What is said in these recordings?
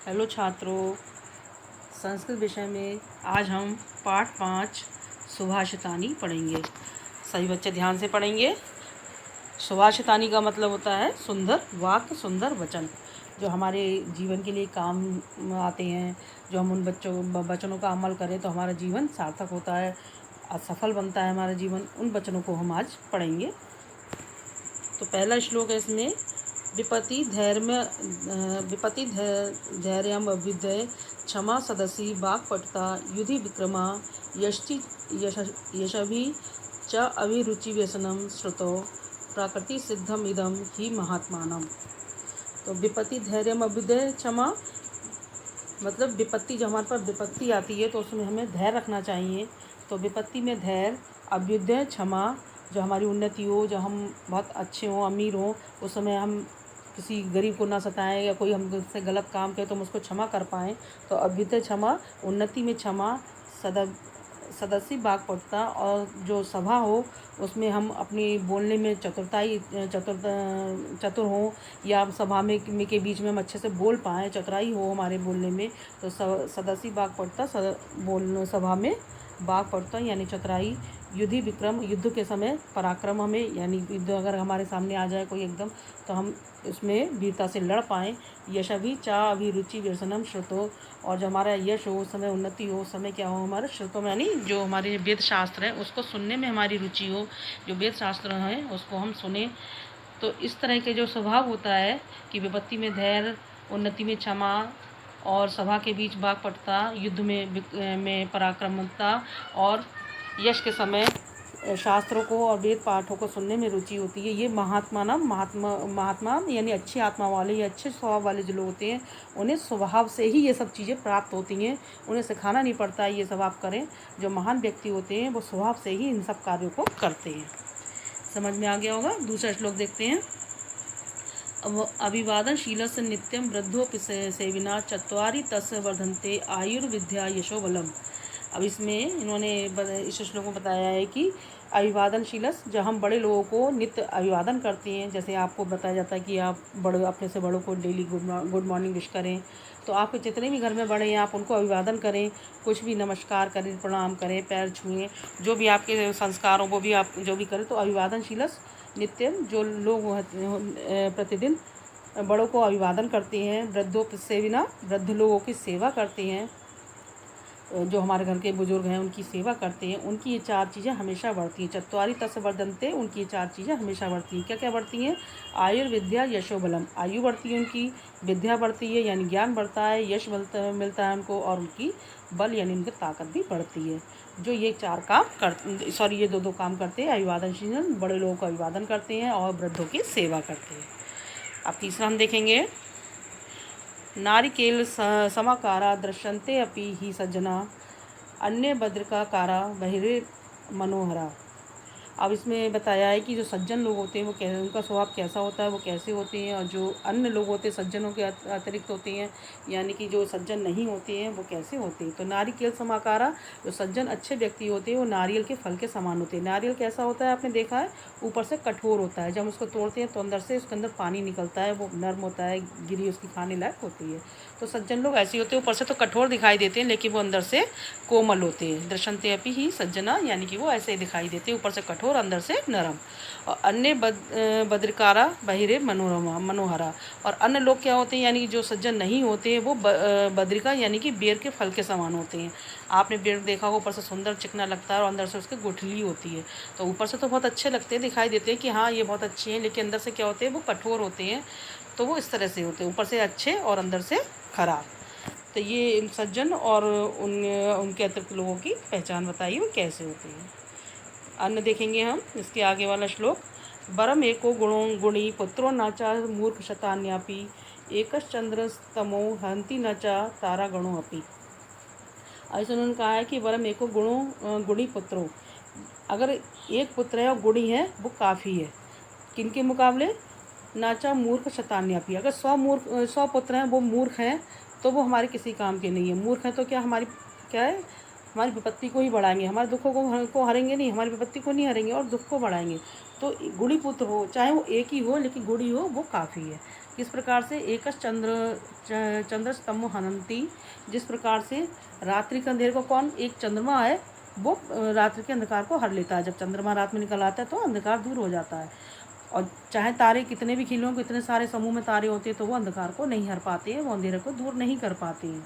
Hello छात्रों, संस्कृत विषय में आज हम पाठ 5 सुभाषितानी पढ़ेंगे। सभी बच्चे ध्यान से पढ़ेंगे। सुभाषितानी का मतलब होता है सुंदर वाक्य, सुंदर वचन, जो हमारे जीवन के लिए काम आते हैं। जो हम उन वचनों का अमल करें तो हमारा जीवन सार्थक होता है, सफल बनता है हमारा जीवन। उन वचनों को हम आज पढ़ेंगे। तो पहला श्लोक है इसमें, विपति धैर्यम अभ्युदय क्षमा सदसी वाक्पटुता युधि विक्रमा यशभि च अभिरुचि व्यसनम श्रुतो प्रकृति सिद्धम इदम ही महात्मानम। तो विपति धैर्यम अभ्युदय क्षमा मतलब विपत्ति, जो हमारे पास विपत्ति आती है तो उसमें हमें धैर्य रखना चाहिए। तो विपत्ति में धैर्य, अभ्युदय क्षमा, जो हमारी उन्नति हो, जो हम बहुत अच्छे हों, अमीर हों, उस समय हम किसी गरीब को ना सताएं या कोई हमसे गलत काम करे तो हम उसको क्षमा कर पाएँ। तो अभ्युदय क्षमा, उन्नति में क्षमा, सदस्य वाक्पटुता, और जो सभा हो उसमें हम अपनी बोलने में चतुर हों, या सभा में के बीच में हम अच्छे से बोल पाएँ, चतुराई हो हमारे बोलने में। तो सदस्य वाक्पटुता, सभा में वाक्पटुता यानी चतुराई, युधि विक्रम, युद्ध के समय पराक्रम हमें, यानी युद्ध अगर हमारे सामने आ जाए कोई एकदम, तो हम उसमें वीरता से लड़ पाएँ। यशभि चा अभिरुचि व्यसनम श्रुतो, और जो हमारा यश हो उस समय, उन्नति हो उस समय क्या हो, हमारे श्रुतों में यानी जो हमारे वेद शास्त्र हैं उसको सुनने में हमारी रुचि हो, जो वेद शास्त्र हैं उसको हम सुने। तो इस तरह के जो स्वभाव होता है कि विपत्ति में धैर्य, उन्नति में क्षमा, और सभा के बीच वाक्पटुता, युद्ध में पराक्रमता, और यश के समय शास्त्रों को और वेद पाठों को सुनने में रुचि होती है। ये महात्मा यानी अच्छी आत्मा वाले या अच्छे स्वभाव वाले जो लोग होते हैं, उन्हें स्वभाव से ही ये सब चीज़ें प्राप्त होती हैं। उन्हें सिखाना नहीं पड़ता है ये सब आप करें। जो महान व्यक्ति होते हैं वो स्वभाव से ही इन सब कार्यों को करते हैं। समझ में आ गया होगा। दूसरा श्लोक देखते हैं। अभिवादनशीलस्य नित्यं वृद्धोऽपि सेविना चत्वारि तस्य वर्धन्ते आयुर्विद्या यशो बलम। अब इसमें इन्होंने इस श्लोक में बताया है कि अभिवादनशीलस, जब हम बड़े लोगों को नित्य अभिवादन करते हैं, जैसे आपको बताया जाता है कि आप अपने से बड़ों को डेली गुड मॉर्निंग विश करें, तो आपके जितने भी घर में बड़े हैं आप उनको अभिवादन करें, कुछ भी नमस्कार करें, प्रणाम करें, पैर छुएं, जो भी आपके संस्कारों को भी आप जो भी करें। तो अभिवादनशीलस नित्यम, जो लोग प्रतिदिन बड़ों को अभिवादन करते हैं, वृद्धों से बिना वृद्ध लोगों की सेवा करते हैं, जो हमारे घर के बुजुर्ग हैं उनकी सेवा करते हैं, उनकी ये 4 चीज़ें हमेशा बढ़ती हैं। चत्वारि तस्य वर्धन्ते, उनकी ये 4 चीज़ें हमेशा बढ़ती हैं। क्या क्या बढ़ती हैं? आयुर्विद्या यशो बलम, आयु बढ़ती है उनकी, विद्या बढ़ती है यानी ज्ञान बढ़ता है, यश मिलता है उनको, और उनकी बल यानी उनकी ताकत भी बढ़ती है। जो ये 4 काम ये 2 काम करते हैं। अभिवादनशील, बड़े लोगों को अभिवादन करते हैं और वृद्धों की सेवा करते हैं। अब तीसरा हम देखेंगे, नारिकेल समाकारा दृश्यन्ते अपि ही सज्जना अन्य भद्रकाकारा बहिरे मनोहरा। अब इसमें बताया है कि जो सज्जन लोग होते हैं वो कैसे, उनका स्वभाव कैसा होता है, वो कैसे होते हैं, और जो अन्य लोग होते हैं सज्जनों के अतिरिक्त होते हैं, यानी कि जो सज्जन नहीं होते हैं वो कैसे होते हैं। तो नारिकेल समाकारा, जो सज्जन अच्छे व्यक्ति होते हैं वो नारियल के फल के समान होते हैं। नारियल कैसा होता है आपने देखा है, ऊपर से कठोर होता है, जब हम उसको तोड़ते हैं तो अंदर से उसके अंदर पानी निकलता है, वो नर्म होता है, गिरी उसकी खाने लायक होती है। तो सज्जन लोग ऐसे होते हैं, ऊपर से तो कठोर दिखाई देते हैं लेकिन वो अंदर से कोमल होते हैं। दृश्यन्ते अपि ही सज्जना, यानी कि वो ऐसे दिखाई देते हैं, ऊपर से कठोर अंदर से नरम। और अन्य बद्रिकारा बहिरे मनोहरा, और अन्य लोग क्या होते हैं, यानी कि जो सज्जन नहीं होते हैं वो बद्रिका यानी कि बेर के फल के समान होते हैं। आपने बेर देखा होगा, ऊपर से सुंदर चिकना लगता है और अंदर से उसकी गुठली होती है। तो ऊपर से तो बहुत अच्छे लगते हैं, दिखाई देते हैं कि हाँ ये बहुत अच्छे हैं, लेकिन अंदर से क्या होते हैं, वो कठोर होते हैं। तो वो इस तरह से होते हैं, ऊपर से अच्छे और अंदर से खराब। तो ये सज्जन और उनके अतिरिक्त लोगों की पहचान बताइए वो कैसे होती है। अन्य देखेंगे हम इसके आगे वाला श्लोक, वरम एको गुणी पुत्रो नाचा मूर्ख शतान्यापि एकश्चंद्रस्तमो हंति नचा तारा गणो अपि। ऐसे उन्होंने कहा है कि वरम एको गुणी पुत्रो, अगर एक पुत्र है और गुणी है वो काफ़ी है। किनके मुकाबले? नाचा मूर्ख शतान्यापी, अगर 100 पुत्र हैं वो मूर्ख हैं तो वो हमारे किसी काम के नहीं है। मूर्ख हैं तो क्या हमारी क्या है, हमारी विपत्ति को ही बढ़ाएंगे, हमारे दुखों को हरेंगे नहीं, हमारी विपत्ति को नहीं हरेंगे और दुख को बढ़ाएंगे। तो गुणी पुत्र हो, चाहे वो एक ही हो लेकिन गुणी हो, वो काफ़ी है। किस प्रकार से एकस चंद्रस्तमो हनंती, जिस प्रकार से रात्रि के अंधेरे को कौन, एक चंद्रमा है, वो रात्रि के अंधकार को हर लेता है। जब चंद्रमा रात में निकल आता है तो अंधकार दूर हो जाता है। और चाहे तारे कितने भी खिले हों, कितने सारे समूह में तारे होते हैं, तो वो अंधकार को नहीं हर पाते हैं, वो अंधेरे को दूर नहीं कर पाते हैं।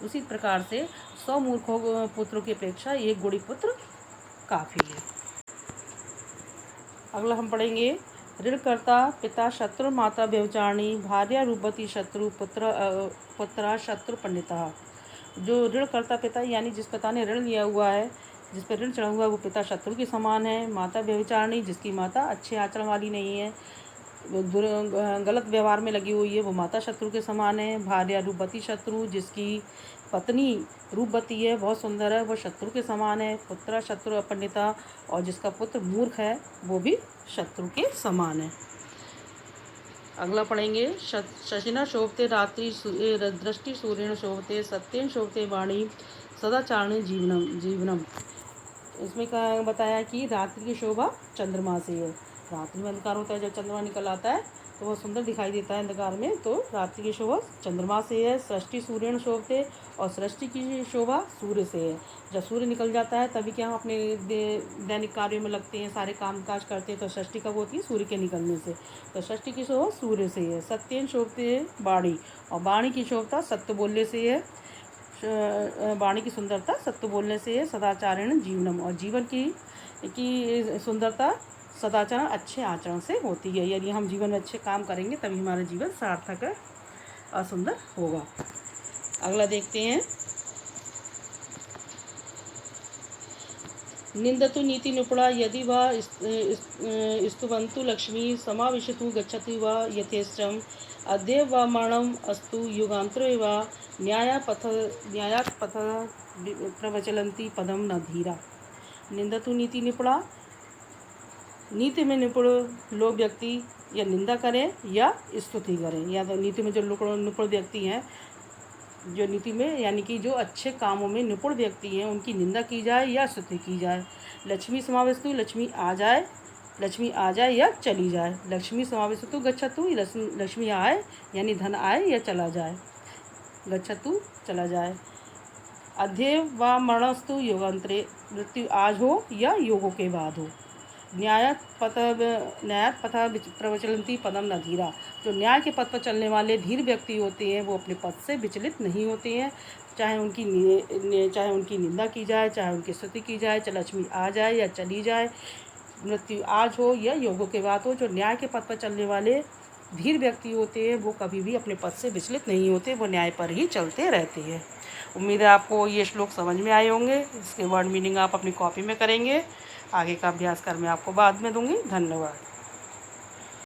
उसी प्रकार से 100 मूर्खों पुत्रों की अपेक्षा एक गुणी पुत्र काफ़ी है। अगला हम पढ़ेंगे, ऋणकर्ता पिता शत्रु माता व्यभिचारिणी भार्या रूपवती शत्रु पुत्रा शत्रु पंडिता। जो ऋणकर्ता पिता यानी जिस पिता ने ऋण लिया हुआ है, जिस पर ऋण चढ़ा हुआ है, वो पिता शत्रु के समान है। माता व्यभिचारिणी, जिसकी माता अच्छे आचरण वाली नहीं है, गलत व्यवहार में लगी हुई है, वो माता शत्रु के समान है। भार्या रूपवती शत्रु, जिसकी पत्नी रूपवती है, बहुत सुंदर है, वो शत्रु के समान है। पुत्र शत्रु अपंडिता, और जिसका पुत्र मूर्ख है, वो भी शत्रु के समान है। अगला पढ़ेंगे, शशिना शोभते रात्रि दृष्टि सूर्येण शोभते सत्येन शोभते वाणी सदाचारण जीवनम। इसमें क्या बताया कि रात्रि की शोभा चंद्रमा से है। रात्रि में अंधकार होता है, जब चंद्रमा निकल आता है तो वह सुंदर दिखाई देता है अंधकार में, तो रात्रि की शोभा चंद्रमा से है। सृष्टि सूर्येण शोभते, और सृष्टि की शोभा सूर्य से है। जब सूर्य निकल जाता है तभी क्या हम अपने दैनिक कार्यों में लगते हैं, सारे काम काज करते हैं, तो सृष्टि कब होती है, सूर्य के निकलने से। तो सृष्टि की शोभा सूर्य से है। सत्येन शोभते वाणी, और वाणी की शोभता सत्य बोलने से है। वाणी की सुंदरता सत्य बोलने से है। सदाचारण जीवनम, और जीवन की सुंदरता सदाचारण अच्छे आचरण से होती है। यदि हम जीवन में अच्छे काम करेंगे तभी हमारा जीवन सार्थक और सुंदर होगा। अगला देखते हैं, निंदतु नीति निपुणा यदि वा स्तुवन्तु लक्ष्मी समाविशतु गच्छति वा यथेष्टम अद्य वा मरणम अस्तु युगांतरे वा न्यायात् पथ प्रवचलन्ति पदम न धीरा। निंदतु नीति निपुणा, नीति में निपुण लोग व्यक्ति या निंदा करें या स्तुति करें, या तो नीति में जो निपुण व्यक्ति हैं, जो नीति में यानी कि जो अच्छे कामों में निपुण व्यक्ति हैं, उनकी निंदा की जाए या स्तुति की जाए। लक्ष्मी समावेशतु, लक्ष्मी आ जाए या चली जाए। लक्ष्मी समावेशतु गच्छतु, लक्ष्मी आए यानी धन आए या चला जाए। गच्छतु चला जाए। अध्यय व मरणस्तु योगांतरे, मृत्यु आज हो या योगों के बाद हो। न्यायात् पथ प्रवचलन्ति पदम न धीरा, जो न्याय के पथ पर चलने वाले धीर व्यक्ति होते हैं, वो अपने पद से विचलित नहीं होते हैं। चाहे उनकी निंदा की जाए, चाहे उनकी स्तुति की जाए, चाहे लक्ष्मी आ जाए या चली जाए, मृत्यु आज हो या योगों के बाद हो। जो न्याय के पथ पर चलने वाले धीर व्यक्ति होते हैं, वो कभी भी अपने पद से विचलित नहीं होते, वो न्याय पर ही चलते रहते हैं। उम्मीद है आपको ये श्लोक समझ में आए होंगे। इसके वर्ड मीनिंग आप अपनी कॉपी में करेंगे। आगे का अभ्यास कर मैं आपको बाद में दूंगी। धन्यवाद।